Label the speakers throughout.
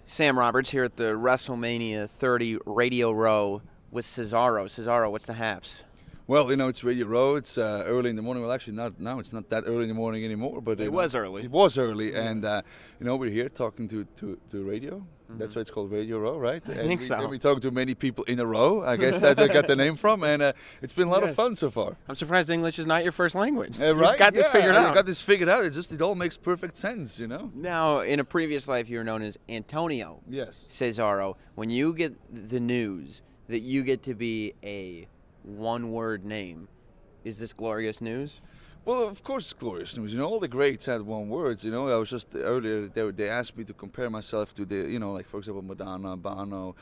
Speaker 1: Sam Roberts here at the WrestleMania 30 Radio Row with Cesaro. Cesaro, what's the haps?
Speaker 2: Well, it's Radio Row. It's early in the morning. Well, actually, not now. It's not that early in the morning anymore. But
Speaker 1: It was early.
Speaker 2: It was early, and we're here talking to radio. Mm-hmm. That's why it's called Radio Row, right?
Speaker 1: I think so.
Speaker 2: We talk to many people in a row. I guess that's where I got the name from, and it's been a lot of fun so far.
Speaker 1: I'm surprised English is not your first language.
Speaker 2: Right?
Speaker 1: You've got this figured out.
Speaker 2: I got this figured out. It all makes perfect sense,
Speaker 1: Now, in a previous life, you were known as Antonio.
Speaker 2: Yes.
Speaker 1: Cesaro. When you get the news that you get to be a one-word name, is this glorious news?
Speaker 2: Well, of course it's glorious news. All the greats had one words. I was just earlier, they asked me to compare myself to the, like, for example, Madonna, Bono,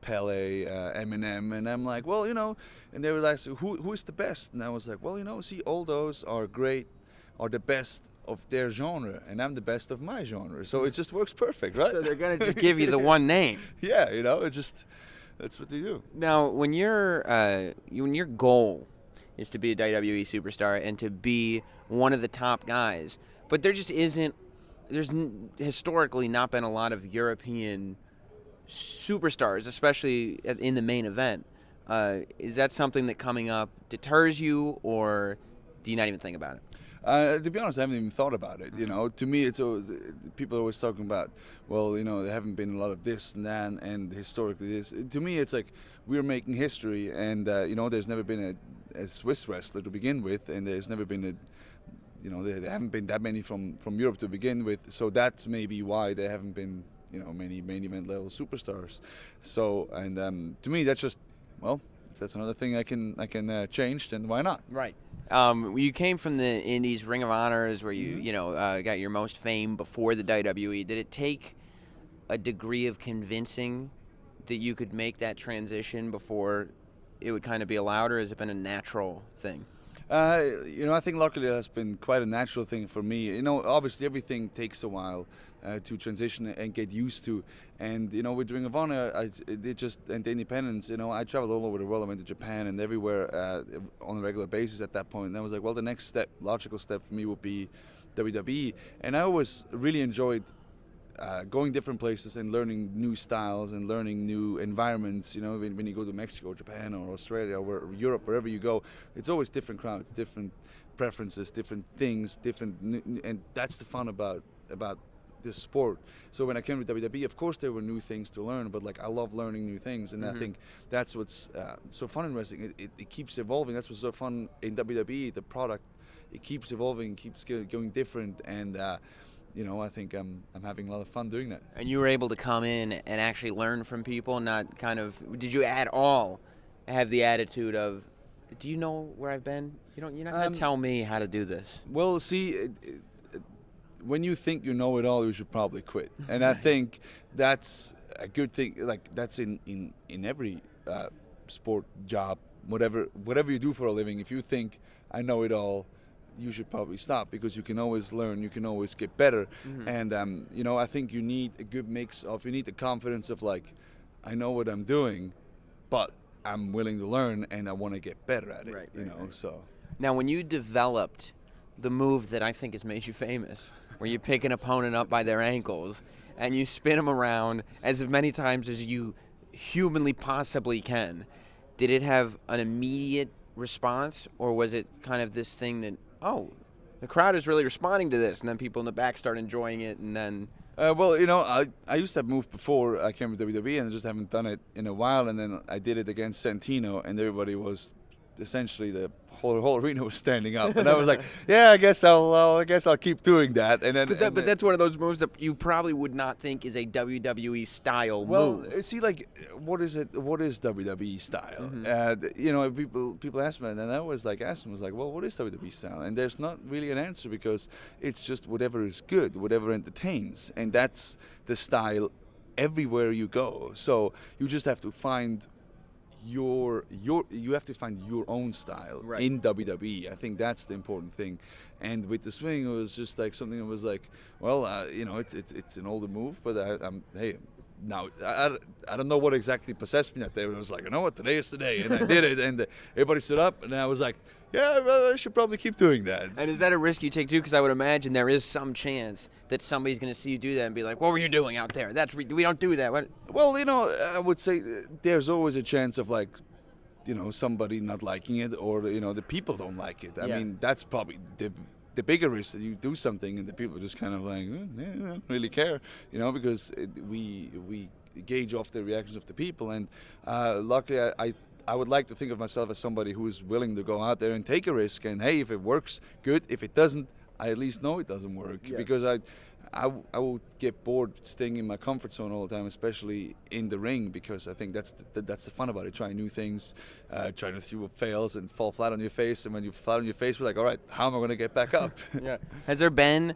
Speaker 2: Pele, Eminem. And I'm like, well, and they would ask, who is the best? And I was like, well, see, all those are great, are the best of their genre, and I'm the best of my genre. So it just works perfect, right?
Speaker 1: So they're going to just give you the one name.
Speaker 2: Yeah, it just, that's what they do.
Speaker 1: Now, when your goal is to be a WWE superstar and to be one of the top guys, but there just isn't, historically not been a lot of European superstars, especially in the main event. Is that something that coming up deters you, or do you not even think about it?
Speaker 2: To be honest, I haven't even thought about it. To me, it's always, people are always talking about, well, there haven't been a lot of this and that, and historically this. To me, it's like we're making history, and there's never been a Swiss wrestler to begin with, and there's never been there haven't been that many from Europe to begin with. So that's maybe why there haven't been many main event level superstars. So and to me, that's just, well, if that's another thing I can change, then why not?
Speaker 1: Right. You came from the Indies, Ring of Honors, where you got your most fame before the WWE. Did it take a degree of convincing that you could make that transition before it would kind of be allowed, or has it been a natural thing?
Speaker 2: I think luckily it has been quite a natural thing for me. Obviously everything takes a while to transition and get used to. And, with Ring of Honor, and the independence, I traveled all over the world. I went to Japan and everywhere on a regular basis at that point. And I was like, well, the next logical step for me would be WWE. And I always really enjoyed going different places and learning new styles and learning new environments. When you go to Mexico or Japan or Australia or Europe, wherever you go, it's always different crowds, different preferences, different things, and that's the fun about this sport. So when I came to WWE, of course there were new things to learn, but I love learning new things, and I think that's what's so fun in wrestling. It keeps evolving. That's what's so fun in WWE. The product, it keeps evolving, keeps going different, and I think I'm having a lot of fun doing that.
Speaker 1: And you were able to come in and actually learn from people, not kind of, did you at all have the attitude of, do you know where I've been? You're not going to tell me how to do this.
Speaker 2: Well, see, when you think you know it all, you should probably quit. And I think that's a good thing. Like, that's in every sport, job, whatever you do for a living. If you think I know it all, you should probably stop, because you can always learn, you can always get better. And I think you need a good mix of, you need the confidence of, like, I know what I'm doing, but I'm willing to learn and I want to get better at it. Right. So
Speaker 1: now, when you developed the move that I think has made you famous, where you pick an opponent up by their ankles and you spin them around as many times as you humanly possibly can, did it have an immediate response, or was it kind of this thing that, oh, the crowd is really responding to this, and then people in the back start enjoying it, and then...
Speaker 2: I used that move before I came to WWE, and I just haven't done it in a while, and then I did it against Santino, and everybody was essentially, the whole arena was standing up, and I was like, yeah, I guess I'll keep doing that. And then,
Speaker 1: but that's one of those moves that you probably would not think is a WWE style move.
Speaker 2: Well, see, like, what is it? What is WWE style? People ask me, and I always ask them, well, what is WWE style? And there's not really an answer, because it's just whatever is good, whatever entertains, and that's the style everywhere you go. So you just have to find you have to find your own style in WWE. I think that's the important thing. And with the swing, it was just like something that was like, well, it's an older move, but now I don't know what exactly possessed me that day, but I was like, you know what, today is today, and I did it, and everybody stood up, and I was like, yeah, well, I should probably keep doing that.
Speaker 1: And is that a risk you take too? Because I would imagine there is some chance that somebody's going to see you do that and be like, "What were you doing out there? We don't do that." What?
Speaker 2: Well, I would say there's always a chance of like, somebody not liking it, or the people don't like it. I mean, that's probably the bigger risk, that you do something and the people just kind of like, I don't really care, because we gauge off the reactions of the people, and luckily I would like to think of myself as somebody who is willing to go out there and take a risk, and hey, if it works, good. If it doesn't, I at least know it doesn't work, because I would get bored staying in my comfort zone all the time, especially in the ring, because I think that's the fun about it, trying new things, trying to do fails and fall flat on your face, and when you fall on your face, we're like, all right, how am I going to get back up?
Speaker 1: Yeah. Has there been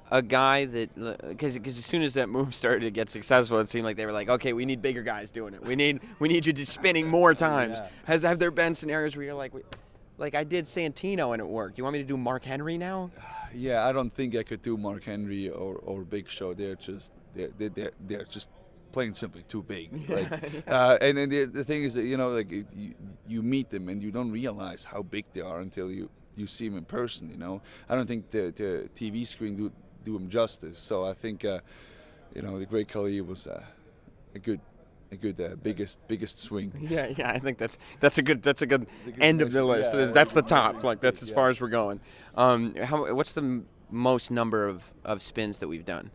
Speaker 1: a guy that, because as soon as that move started to get successful, it seemed like they were like, okay, we need bigger guys doing it. We need you just spinning more times. Yeah. Have there been scenarios where you're like I did Santino and it worked. You want me to do Mark Henry now?
Speaker 2: Yeah, I don't think I could do Mark Henry or Big Show. They're just plain simply too big. Like, and then the thing is that you meet them and you don't realize how big they are until you see them in person. I don't think the TV screen do them justice. So I think the Great Khali was a good biggest swing.
Speaker 1: Yeah, I think that's a good end of the list. Yeah, that's the top. Like that's as far as we're going. What's the most number of spins that we've done?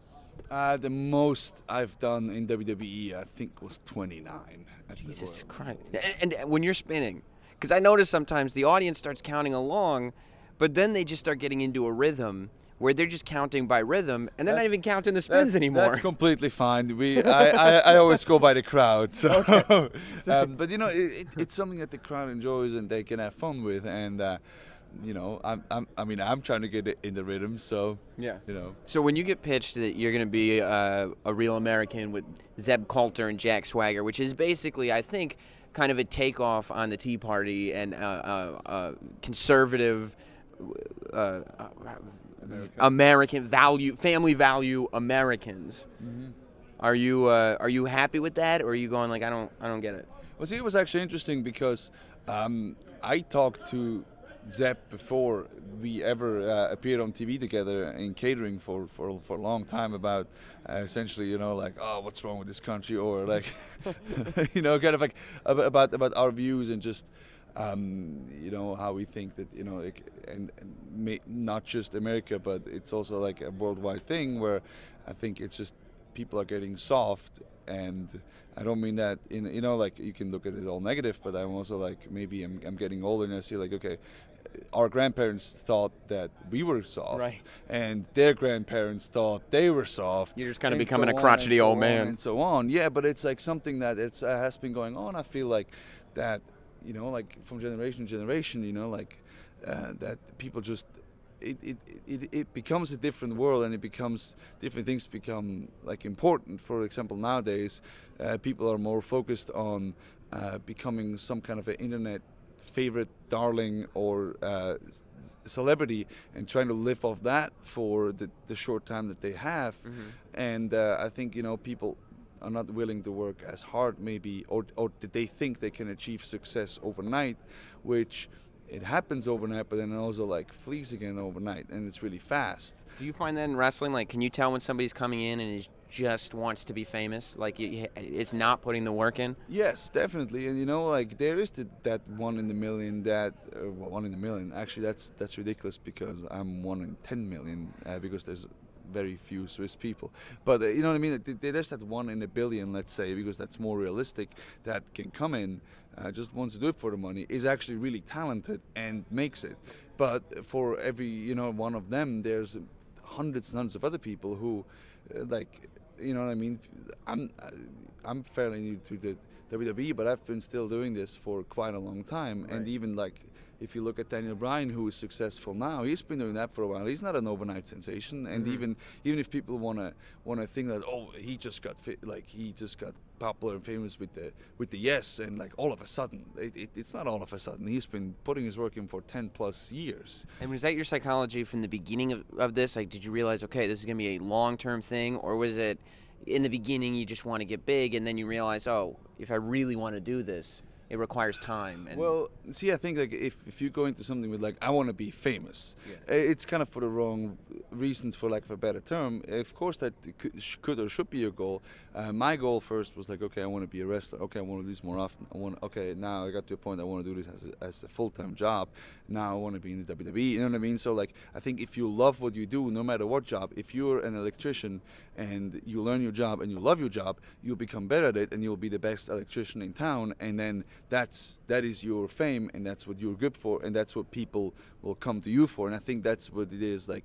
Speaker 2: The most I've done in WWE, I think, was 29.
Speaker 1: Jesus Christ! And when you're spinning, because I notice sometimes the audience starts counting along, but then they just start getting into a rhythm where they're just counting by rhythm, and they're not even counting the spins anymore.
Speaker 2: That's completely fine. I always go by the crowd. So, okay. But it's something that the crowd enjoys and they can have fun with, and I'm trying to get it in the rhythm. So
Speaker 1: yeah, So when you get pitched that you're going to be a real American with Zeb Coulter and Jack Swagger, which is basically, I think, kind of a takeoff on the Tea Party and conservative. American value, family value Americans. Mm-hmm. Are you happy with that, or are you going like I don't get it?
Speaker 2: Well, see, it was actually interesting because I talked to Zeb before we ever appeared on TV together in catering for a long time about essentially what's wrong with this country, or like kind of like about our views and just. How we think that and not just America, but it's also like a worldwide thing where I think it's just people are getting soft, and I don't mean that in you can look at it all negative, but I'm also like maybe I'm getting older and I see like okay, our grandparents thought that we were soft,
Speaker 1: right,
Speaker 2: and their grandparents thought they were soft.
Speaker 1: You're just kind of becoming a crotchety old man,
Speaker 2: and so on. Yeah, but it's like something that has been going on. I feel like that. Like from generation to generation, that people just, it becomes a different world, and different things become like important. For example, nowadays, people are more focused on becoming some kind of an internet favorite, darling, or celebrity, and trying to live off that for the short time that they have. Mm-hmm. And I think, people are not willing to work as hard maybe, or that they think they can achieve success overnight, which it happens overnight, but then it also like flees again overnight, and it's really fast.
Speaker 1: Do you find that in wrestling? Like, can you tell when somebody's coming in and just wants to be famous? Like, it's not putting the work in?
Speaker 2: Yes, definitely. And like there is that 1 in a million actually that's ridiculous, because I'm 1 in 10 million, because there's very few Swiss people, but you know what I mean. There's that 1 in a billion, let's say, because that's more realistic. That can come in, just wants to do it for the money, is actually really talented and makes it. But for every one of them, there's hundreds and hundreds of other people who, like, you know what I mean. I'm fairly new to the WWE, but I've been still doing this for quite a long time, right. And even like. If you look at Daniel Bryan, who is successful now, he's been doing that for a while. He's not an overnight sensation, and mm-hmm. even if people wanna think that he just got popular and famous with the Yes, and like all of a sudden, it's not all of a sudden. He's been putting his work in for 10+ years.
Speaker 1: And was that your psychology from the beginning of this? Like, did you realize, okay, this is gonna be a long-term thing, or was it? in the beginning you just want to get big, and then you realize, oh, if I really want to do this, it requires time. And
Speaker 2: Well, see, I think like if you go into something with like I want to be famous, it's kind of for the wrong reasons, for lack of a better term. Of course, that could or should be your goal. My goal first was like, okay, I want to be a wrestler. Okay, I want to do this more often. Okay, now I got to a point I want to do this as a full-time job. Now I want to be in the WWE. You know what I mean? So like, I think if you love what you do, no matter what job, if you're an electrician and you learn your job and you love your job, you'll become better at it and you'll be the best electrician in town, and then that is your fame, and that's what you're good for, and that's what people will come to you for. And I think that's what it is like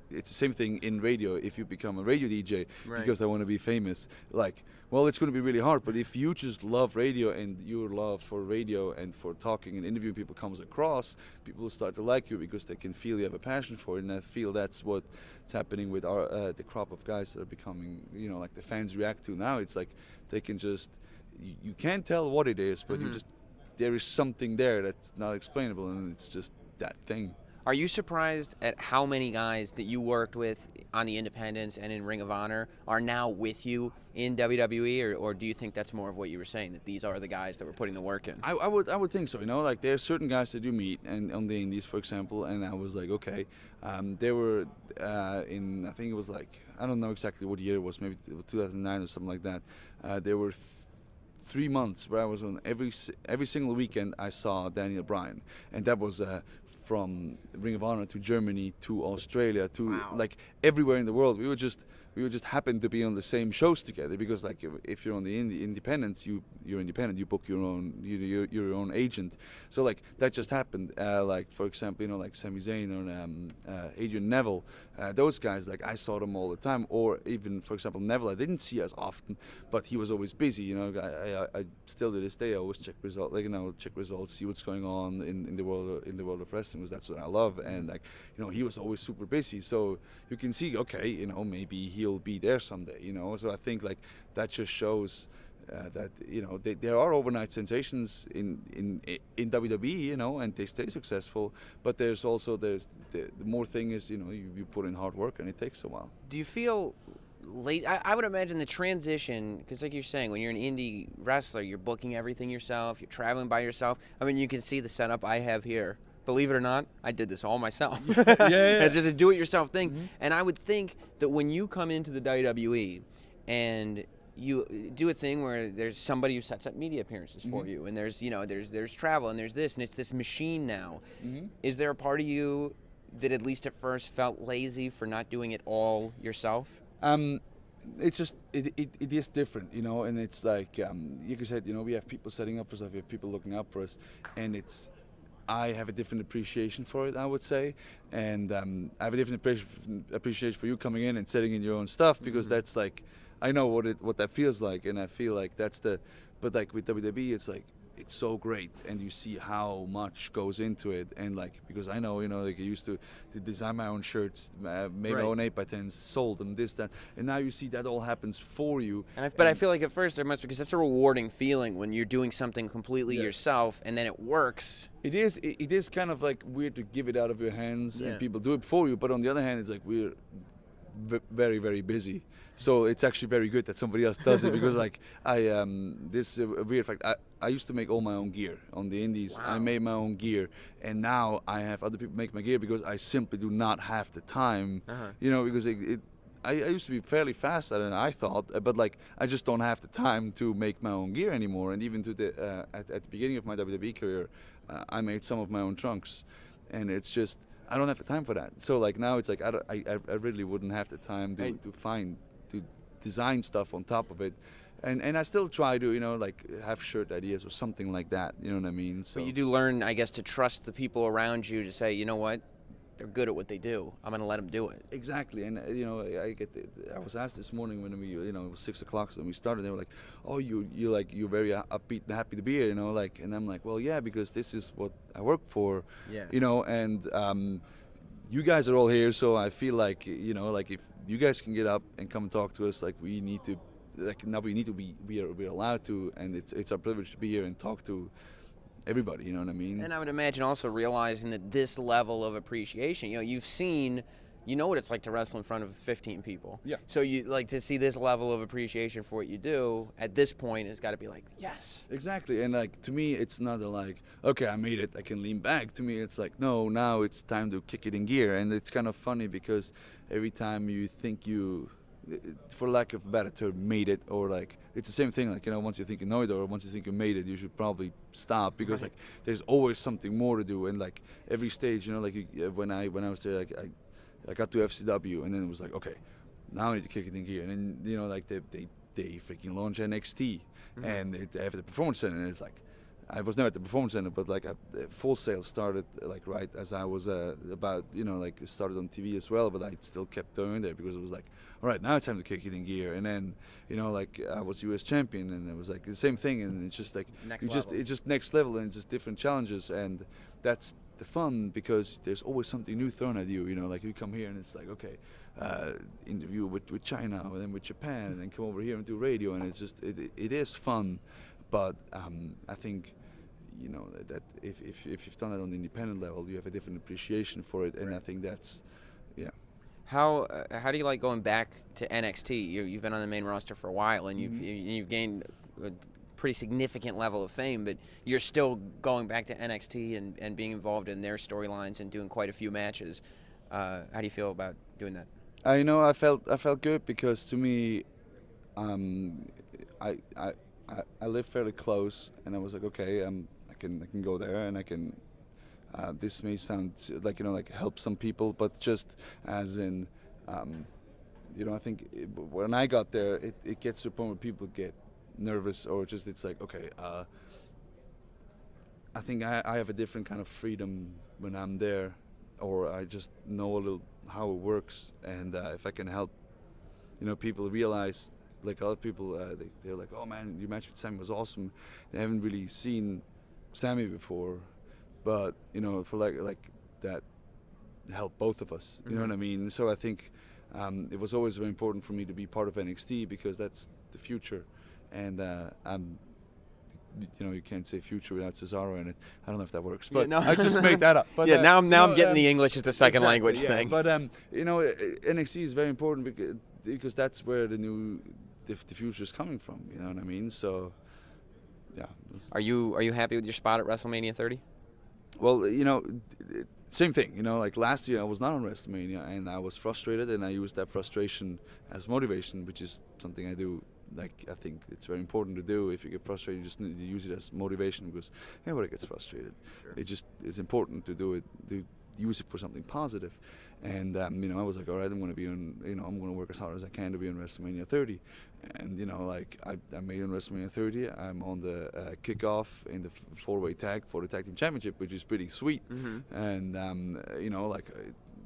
Speaker 2: it's the same thing in radio. If you become a radio DJ because I want to be famous, like, well, it's going to be really hard. But if you just love radio and your love for radio and for talking and interviewing people comes across, people will start to like you because they can feel you have a passion for it. And I feel that's what's happening with our the crop of guys that are becoming, like the fans react to now. It's like they can just, you can't tell what it is, but you just, there is something there that's not explainable, and it's just that thing.
Speaker 1: Are you surprised at how many guys that you worked with on the independents and in Ring of Honor are now with you in WWE, or do you think that's more of what you were saying, that these are the guys that were putting the work in?
Speaker 2: I would think so. Like there are certain guys that you meet and on the indies, for example, and I was like, okay, they were in, I think it was like, I don't know exactly what year it was, maybe 2009 or something like that. There were 3 months where I was on every single weekend. I saw Daniel Bryan, and that was from Ring of Honor to Germany to Australia to like everywhere in the world. We would just happen to be on the same shows together, because like if you're on the independents, you're independent. You book your own, you're your own agent. So like that just happened. Like for example, like Sami Zayn or Adrian Neville, those guys, like I saw them all the time. Or even for example Neville, I didn't see as often, but he was always busy. I still to this day I always check results, check results, see what's going on in the world of wrestling, because that's what I love. And like he was always super busy. So you can see, okay, maybe he'll be there someday. So I think like that just shows that there are overnight sensations in WWE, and they stay successful. But there's also the more thing is you put in hard work and it takes a while.
Speaker 1: Do you feel late? I would imagine the transition, because like you're saying, when you're an indie wrestler, you're booking everything yourself, you're traveling by yourself. I mean, you can see the setup I have here. Believe it or not, I did this all myself.
Speaker 2: Yeah.
Speaker 1: It's just a do-it-yourself thing. Mm-hmm. And I would think that when you come into the WWE and you do a thing where there's somebody who sets up media appearances for you, and there's there's travel, and there's this, and it's this machine now. Is there a part of you that at least at first felt lazy for not doing it all yourself?
Speaker 2: It's just it is different, and it's like you said, we have people setting up for stuff, we have people looking up for us, and I have a different appreciation for it, I would say, and I have a different appreciation for you coming in and setting in your own stuff, because that's like, I know what that feels like, and I feel like that's but like with WWE, it's like, it's so great, and you see how much goes into it, and like, because I know, like I used to design my own shirts, made my own 8x10s, sold them, this, that, and now you see that all happens for you.
Speaker 1: But I feel like at first there must, because that's a rewarding feeling when you're doing something completely yourself, and then it works.
Speaker 2: It is kind of like weird to give it out of your hands and people do it for you, but on the other hand, it's like we're very, very busy. So it's actually very good that somebody else does it, because like this weird fact, I used to make all my own gear on the indies. I made my own gear, and now I have other people make my gear because I simply do not have the time. Because I used to be fairly fast at it, I thought, but like I just don't have the time to make my own gear anymore. And even to the at the beginning of my WWE career, I made some of my own trunks, and it's just, I don't have the time for that. So like now it's like I really wouldn't have the time to design stuff on top of it, and I still try to like have shirt ideas or something like that. You know what I mean? So
Speaker 1: but you do learn, I guess, to trust the people around you to say, you know what, they're good at what they do. I'm going to let them do it.
Speaker 2: Exactly, and I was asked this morning when it was 6 o'clock when we started. They were like, "Oh, you're very upbeat and happy to be here," like, and I'm like, "Well, yeah, because this is what I work for." And you guys are all here, so I feel like like if you guys can get up and come and talk to us, like we need to, like now we need to be, we're allowed to, and it's our privilege to be here and talk to everybody, you know what I mean?
Speaker 1: And I would imagine also realizing that this level of appreciation, you've seen you know what it's like to wrestle in front of 15 people.
Speaker 2: Yeah.
Speaker 1: So you like to see this level of appreciation for what you do at this point has got to be like, yes.
Speaker 2: Exactly, and like to me, it's not like, okay, I made it, I can lean back. To me, it's like, no, now it's time to kick it in gear. And it's kind of funny because every time you think you, for lack of a better term, made it, or like it's the same thing. Like, you know, once you think you know it, or once you think you made it, you should probably stop, because like there's always something more to do. And like every stage, you know, like when I was there, like I got to FCW, and then it was like, okay, now I need to kick it in gear. And then, you know, like they freaking launch NXT, and they have the Performance Center, and it's like, I was never at the Performance Center, but like Full Sail started like right as I was about, you know, like started on TV as well, but I still kept doing there because it was like, all right, now it's time to kick it in gear. And then, you know, like I was US champion, and it was like the same thing, and it's just like it's just next level, and it's just different challenges, and that's the fun, because there's always something new thrown at you. You know, like you come here and it's like, okay, interview with China, and then with Japan, and then come over here and do radio, and it's just it is fun. But I think, you know, that if you've done it on the independent level, you have a different appreciation for it, and I think that's, yeah.
Speaker 1: How do you like going back to NXT? You've been on the main roster for a while, and you've gained a pretty significant level of fame, but you're still going back to NXT and being involved in their storylines and doing quite a few matches. How do you feel about doing that?
Speaker 2: You know, I felt good, because to me, I live fairly close, and I was like, okay, I can go there, and I can. This may sound like, you know, like help some people, but just as in, you know, I think when I got there, it gets to a point where people get nervous, or just it's like, okay, I think I have a different kind of freedom when I'm there, or I just know a little how it works, and if I can help, you know, people realize. Like a lot of people, they're like, "Oh man, your match with Sammy was awesome." They haven't really seen Sammy before, but you know, for like that helped both of us. You know what I mean? So I think it was always very important for me to be part of NXT, because that's the future, and you know, you can't say future without Cesaro in it. I don't know if that works, but
Speaker 1: yeah, no.
Speaker 2: I just made that up. But,
Speaker 1: yeah, now I'm getting the English as the second language thing.
Speaker 2: But you know, NXT is very important because that's where the future is coming from. You know what I mean? So, yeah.
Speaker 1: Are you happy with your spot at WrestleMania 30?
Speaker 2: Well, you know, same thing. You know, like last year I was not on WrestleMania, and I was frustrated, and I used that frustration as motivation, which is something I do. Like, I think it's very important to do. If you get frustrated, you just need to use it as motivation, because everybody gets frustrated. Sure. It just is important to do it, to use it for something positive. And you know, I was like, all right, I'm going to be on. You know, I'm going to work as hard as I can to be on WrestleMania 30. And you know, like I made it on WrestleMania 30. I'm on the kickoff in the four-way tag for the tag team championship, which is pretty sweet. And you know, like,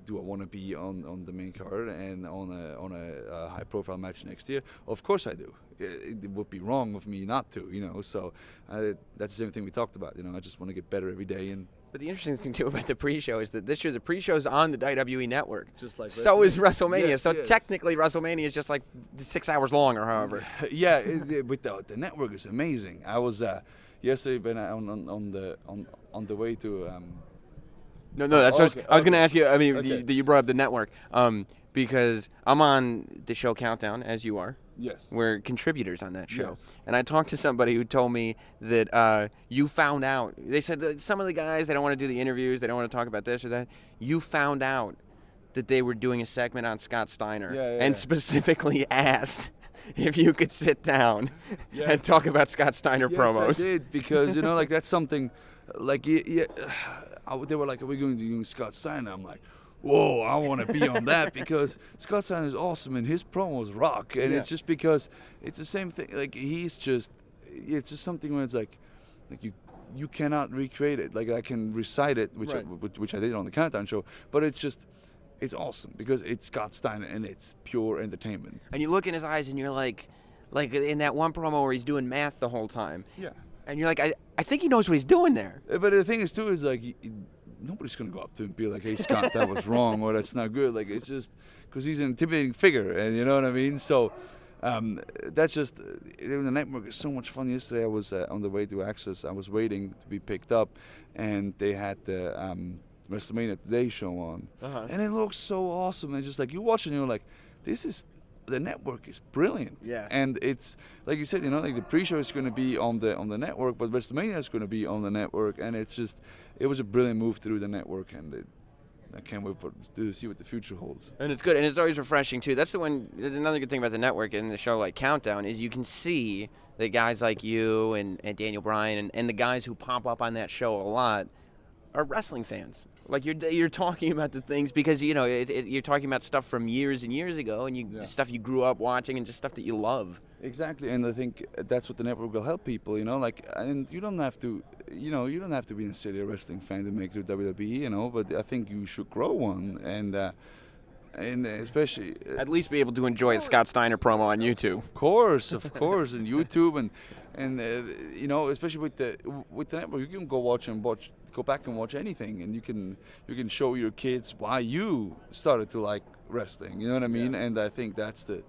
Speaker 2: do I want to be on the main card and on a high-profile match next year? Of course I do. It would be wrong of me not to, you know. So that's the same thing we talked about. You know, I just want to get better every day.
Speaker 1: But the interesting thing too about the pre-show is that this year the pre-show's on the WWE Network.
Speaker 2: Just like
Speaker 1: so is WrestleMania.
Speaker 2: Yes,
Speaker 1: so
Speaker 2: yes.
Speaker 1: Technically WrestleMania is just like 6 hours long or however.
Speaker 2: Yeah, with the network is amazing. I was yesterday when on the way to.
Speaker 1: No, that's what I was going to ask you. I mean,
Speaker 2: okay.
Speaker 1: you brought up the network because I'm on the show Countdown, as you are.
Speaker 2: Yes.
Speaker 1: We're contributors on that show.
Speaker 2: Yes.
Speaker 1: And I talked to somebody who told me that you found out. They said that some of the guys, they don't want to do the interviews. They don't want to talk about this or that. You found out that they were doing a segment on Scott Steiner and specifically asked if you could sit down and talk about Scott Steiner promos.
Speaker 2: Yes, I did, because, you know, like that's something, like, they were like, are we going to do Scott Steiner? I'm like, whoa, I want to be on that, because Scott Steiner is awesome and his promos rock, and it's just because it's the same thing. Like, it's just something where it's like you cannot recreate it. Like, I can recite it, which I did on the Countdown show, but it's awesome because it's Scott Steiner and it's pure entertainment.
Speaker 1: And you look in his eyes and you're like in that one promo where he's doing math the whole time.
Speaker 2: Yeah.
Speaker 1: And you're like, I think he knows what he's doing there.
Speaker 2: But the thing is, too, is like, nobody's going to go up to him and be like, hey, Scott, that was wrong, or that's not good. Like, it's just because he's an intimidating figure, and you know what I mean? So that's just, the network is so much fun. Yesterday I was on the way to Access. I was waiting to be picked up, and they had the WrestleMania Today show on,
Speaker 1: Uh-huh.
Speaker 2: and it looks so awesome. And just like you watch it, and you're like, the network is brilliant.
Speaker 1: Yeah.
Speaker 2: And it's like you said, like the pre-show is going to be on the network, but WrestleMania is going to be on the network, and it was a brilliant move through the network, and I can't wait to see what the future holds.
Speaker 1: And it's good, and it's always refreshing too. That's another good thing about the network and the show like Countdown is you can see that guys like you and Daniel Bryan and the guys who pop up on that show a lot are wrestling fans. Like you're talking about the things because you're talking about stuff from years and years ago, and stuff you grew up watching, and just stuff that you love.
Speaker 2: Exactly, and I think that's what the network will help people. And you don't have to, you don't have to be necessarily a wrestling fan to make it to WWE. But I think you should grow one, and especially
Speaker 1: At least be able to enjoy a Scott Steiner promo on YouTube.
Speaker 2: Of course, and YouTube, and especially with the network, you can go back and watch anything, and you can show your kids why you started to like wrestling. You know what I mean?
Speaker 1: Yeah.
Speaker 2: And I think that's the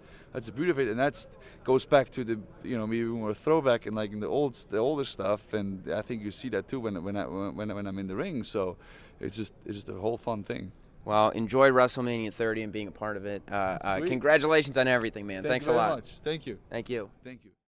Speaker 2: beauty of it, and that goes back to the maybe more throwback and like in the older stuff, and I think you see that too when I'm in the ring. So it's just a whole fun thing.
Speaker 1: Well, enjoy WrestleMania 30 and being a part of it. Congratulations on everything, man. Thanks a lot.
Speaker 2: Thank you.
Speaker 1: Thank you.
Speaker 2: Thank you.